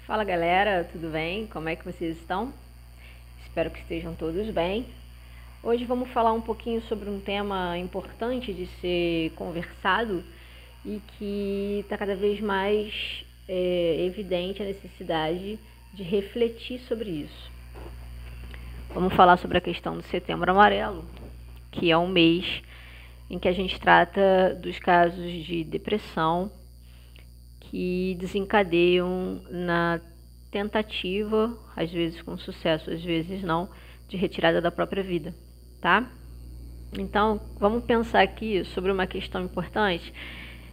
Fala galera, tudo bem? Como é que vocês estão? Espero que estejam todos bem. Hoje vamos falar um pouquinho sobre um tema importante de ser conversado e que está cada vez mais evidente a necessidade de refletir sobre isso. Vamos falar sobre a questão do Setembro Amarelo, que é um mês em que a gente trata dos casos de depressão que desencadeiam na tentativa, às vezes com sucesso, às vezes não, de retirada da própria vida, tá? Então, vamos pensar aqui sobre uma questão importante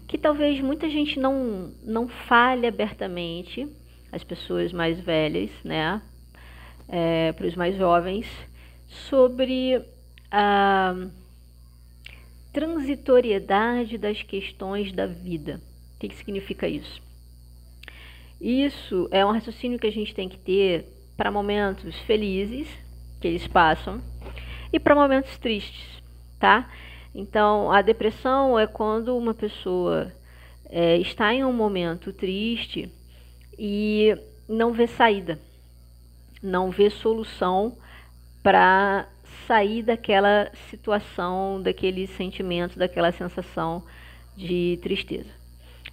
que talvez muita gente não fale abertamente, as pessoas mais velhas, né, para os mais jovens, sobre a transitoriedade das questões da vida. O que significa isso? Isso é um raciocínio que a gente tem que ter para momentos felizes, que eles passam, e para momentos tristes, tá? Então, a depressão é quando uma pessoa está em um momento triste e não vê saída, não vê solução para sair daquela situação, daquele sentimento, daquela sensação de tristeza.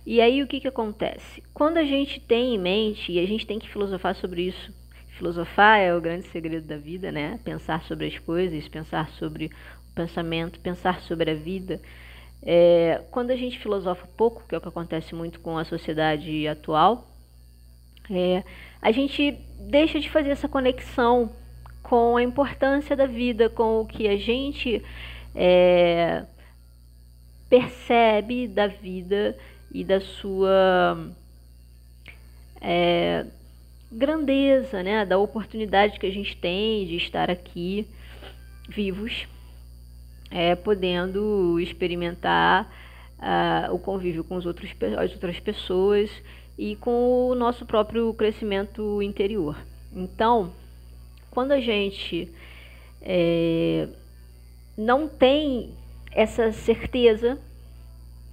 E aí o que acontece? Quando a gente tem em mente, e a gente tem que filosofar sobre isso, filosofar é o grande segredo da vida, né? Pensar sobre as coisas, pensar sobre o pensamento, pensar sobre a vida. Quando a gente filosofa pouco, que é o que acontece muito com a sociedade atual, a gente deixa de fazer essa conexão com a importância da vida, com o que a gente percebe da vida e da sua grandeza, né? Da oportunidade que a gente tem de estar aqui vivos, podendo experimentar o convívio com as outras pessoas e com o nosso próprio crescimento interior. Então, quando a gente não tem essa certeza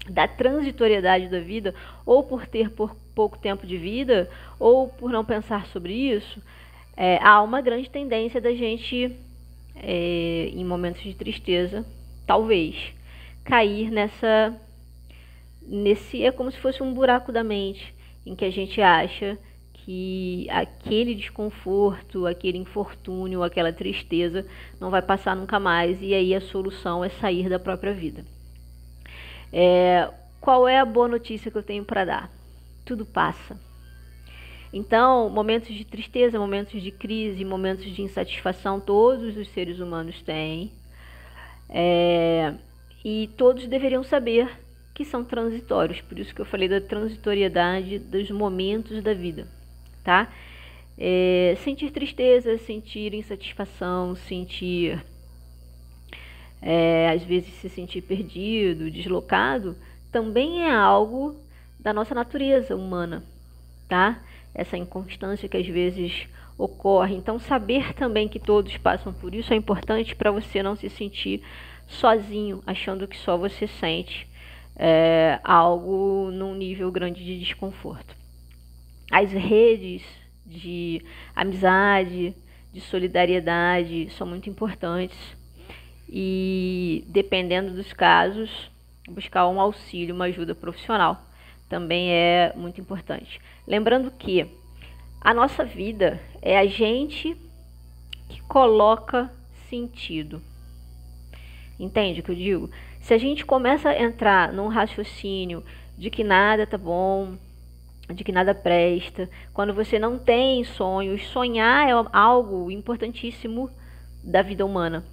da transitoriedade da vida, ou por ter pouco tempo de vida, ou por não pensar sobre isso, há uma grande tendência da gente, em momentos de tristeza, talvez, cair nesse é como se fosse um buraco da mente, em que a gente acha que aquele desconforto, aquele infortúnio, aquela tristeza não vai passar nunca mais, e aí a solução é sair da própria vida. Qual é a boa notícia que eu tenho para dar? Tudo passa. Então, momentos de tristeza, momentos de crise, momentos de insatisfação, todos os seres humanos têm. E todos deveriam saber que são transitórios. Por isso que eu falei da transitoriedade dos momentos da vida, tá? Sentir tristeza, sentir insatisfação, sentir... às vezes se sentir perdido, deslocado, também é algo da nossa natureza humana, tá? Essa inconstância que às vezes ocorre. Então, saber também que todos passam por isso é importante para você não se sentir sozinho, achando que só você sente algo num nível grande de desconforto. As redes de amizade, de solidariedade são muito importantes. E, dependendo dos casos, buscar um auxílio, uma ajuda profissional também é muito importante. Lembrando que a nossa vida é a gente que coloca sentido. Entende o que eu digo? Se a gente começa a entrar num raciocínio de que nada tá bom, de que nada presta, quando você não tem sonhos, sonhar é algo importantíssimo da vida humana.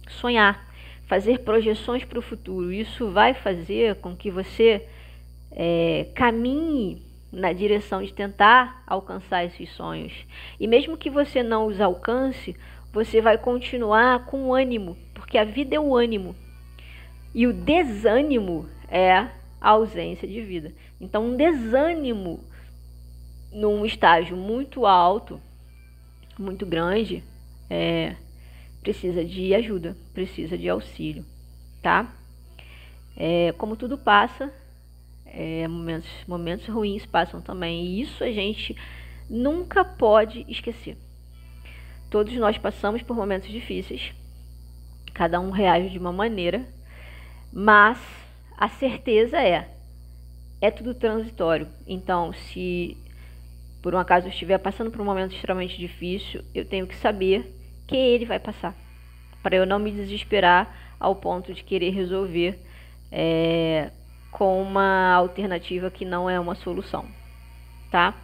Sonhar, fazer projeções para o futuro, isso vai fazer com que você caminhe na direção de tentar alcançar esses sonhos. E mesmo que você não os alcance, você vai continuar com ânimo, porque a vida é o ânimo. E o desânimo é a ausência de vida. Então, um desânimo num estágio muito alto, muito grande, precisa de ajuda, precisa de auxílio, tá? Como tudo passa, momentos ruins passam também. E isso a gente nunca pode esquecer. Todos nós passamos por momentos difíceis, cada um reage de uma maneira, mas a certeza é tudo transitório. Então, se por um acaso eu estiver passando por um momento extremamente difícil, eu tenho que saber que ele vai passar, para eu não me desesperar ao ponto de querer resolver com uma alternativa que não é uma solução, tá?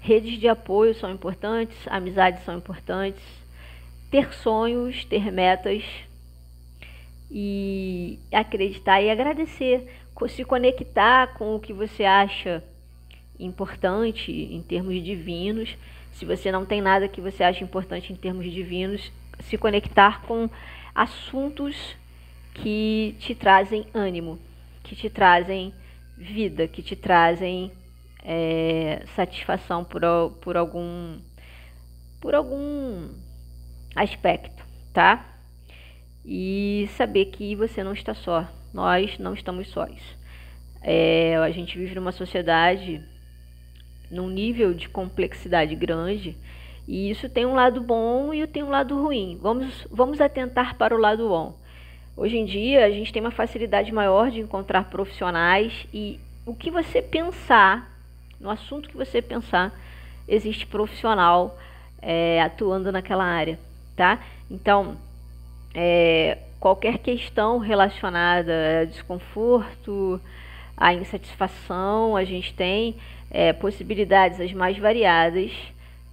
Redes de apoio são importantes, amizades são importantes, ter sonhos, ter metas e acreditar e agradecer, se conectar com o que você acha importante em termos divinos. Se você não tem nada que você acha importante em termos divinos, se conectar com assuntos que te trazem ânimo, que te trazem vida, que te trazem satisfação por algum aspecto, tá? E saber que você não está só, nós não estamos sós. A gente vive numa sociedade num nível de complexidade grande, e isso tem um lado bom e tem um lado ruim. Vamos atentar para o lado bom. Hoje em dia a gente tem uma facilidade maior de encontrar profissionais, e o que você pensar, no assunto que você pensar, existe profissional atuando naquela área, tá? Então, qualquer questão relacionada a desconforto, a insatisfação, a gente tem possibilidades as mais variadas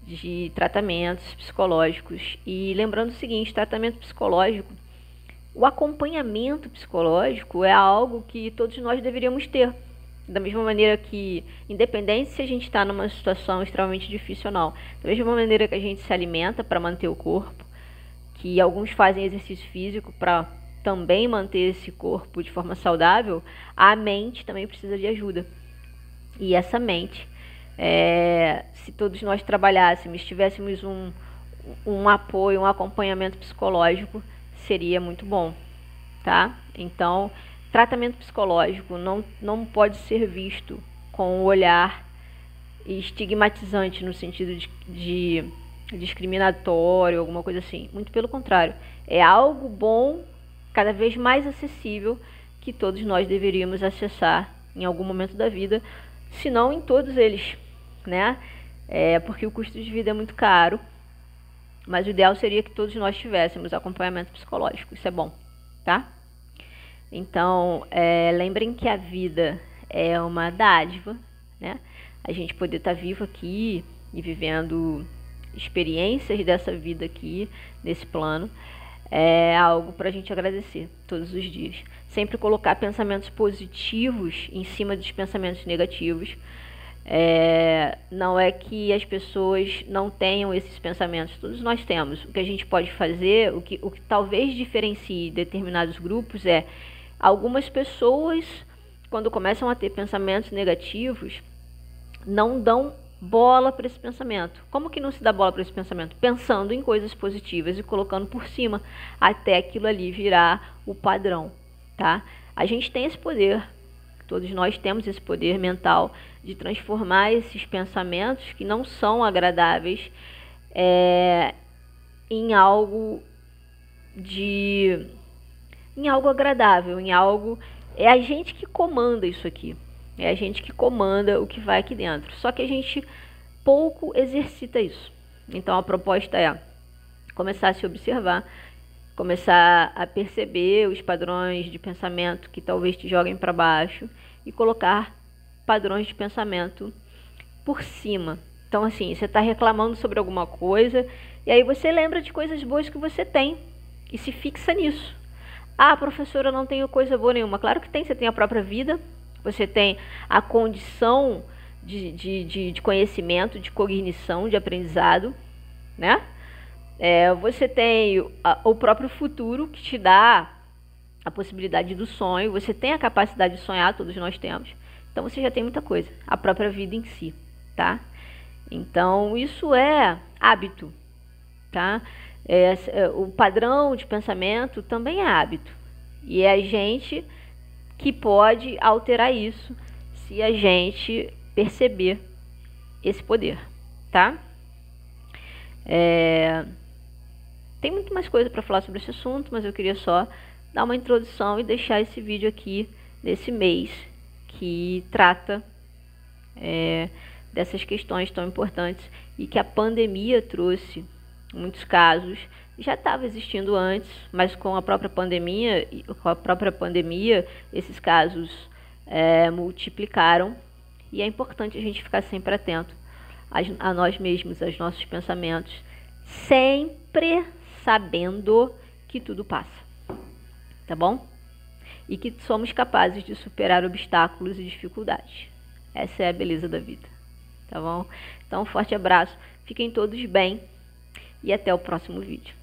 de tratamentos psicológicos. E lembrando o seguinte, tratamento psicológico, o acompanhamento psicológico é algo que todos nós deveríamos ter. Da mesma maneira que, independente se a gente está numa situação extremamente difícil ou não, da mesma maneira que a gente se alimenta para manter o corpo, que alguns fazem exercício físico para também manter esse corpo de forma saudável, a mente também precisa de ajuda. E essa mente, se todos nós trabalhássemos, tivéssemos um apoio, um acompanhamento psicológico, seria muito bom, tá? Então, tratamento psicológico não pode ser visto com um olhar estigmatizante no sentido de discriminatório, alguma coisa assim. Muito pelo contrário, é algo bom, cada vez mais acessível, que todos nós deveríamos acessar em algum momento da vida, se não em todos eles, né? Porque o custo de vida é muito caro, mas o ideal seria que todos nós tivéssemos acompanhamento psicológico. Isso é bom, tá? Então, lembrem que a vida é uma dádiva, né? A gente poder estar vivo aqui e vivendo experiências dessa vida aqui, nesse plano, é algo para a gente agradecer todos os dias. Sempre colocar pensamentos positivos em cima dos pensamentos negativos. Não é que as pessoas não tenham esses pensamentos, todos nós temos. O que a gente pode fazer, o que talvez diferencie determinados grupos algumas pessoas, quando começam a ter pensamentos negativos, não dão bola para esse pensamento. Como que não se dá bola para esse pensamento? Pensando em coisas positivas e colocando por cima, até aquilo ali virar o padrão, tá? A gente tem esse poder, todos nós temos esse poder mental de transformar esses pensamentos que não são agradáveis em algo agradável, em algo... É a gente que comanda isso aqui. É a gente que comanda o que vai aqui dentro. Só que a gente pouco exercita isso. Então a proposta é começar a se observar, começar a perceber os padrões de pensamento que talvez te joguem para baixo e colocar padrões de pensamento por cima. Então assim, você está reclamando sobre alguma coisa e aí você lembra de coisas boas que você tem e se fixa nisso. Ah, professora, eu não tenho coisa boa nenhuma. Claro que tem, você tem a própria vida, você tem a condição de conhecimento, de cognição, de aprendizado, né? Você tem o próprio futuro que te dá a possibilidade do sonho, você tem a capacidade de sonhar, todos nós temos. Então você já tem muita coisa, a própria vida em si, tá? Então isso é hábito, tá? O padrão de pensamento também é hábito. E é a gente que pode alterar isso se a gente perceber esse poder, tá? Tem muito mais coisa para falar sobre esse assunto, mas eu queria só dar uma introdução e deixar esse vídeo aqui nesse mês que trata dessas questões tão importantes e que a pandemia trouxe. Em muitos casos já estava existindo antes, mas com a própria pandemia, esses casos multiplicaram, e é importante a gente ficar sempre atento a nós mesmos, aos nossos pensamentos, sempre sabendo que tudo passa, tá bom? E que somos capazes de superar obstáculos e dificuldades. Essa é a beleza da vida, tá bom? Então, um forte abraço, fiquem todos bem e até o próximo vídeo.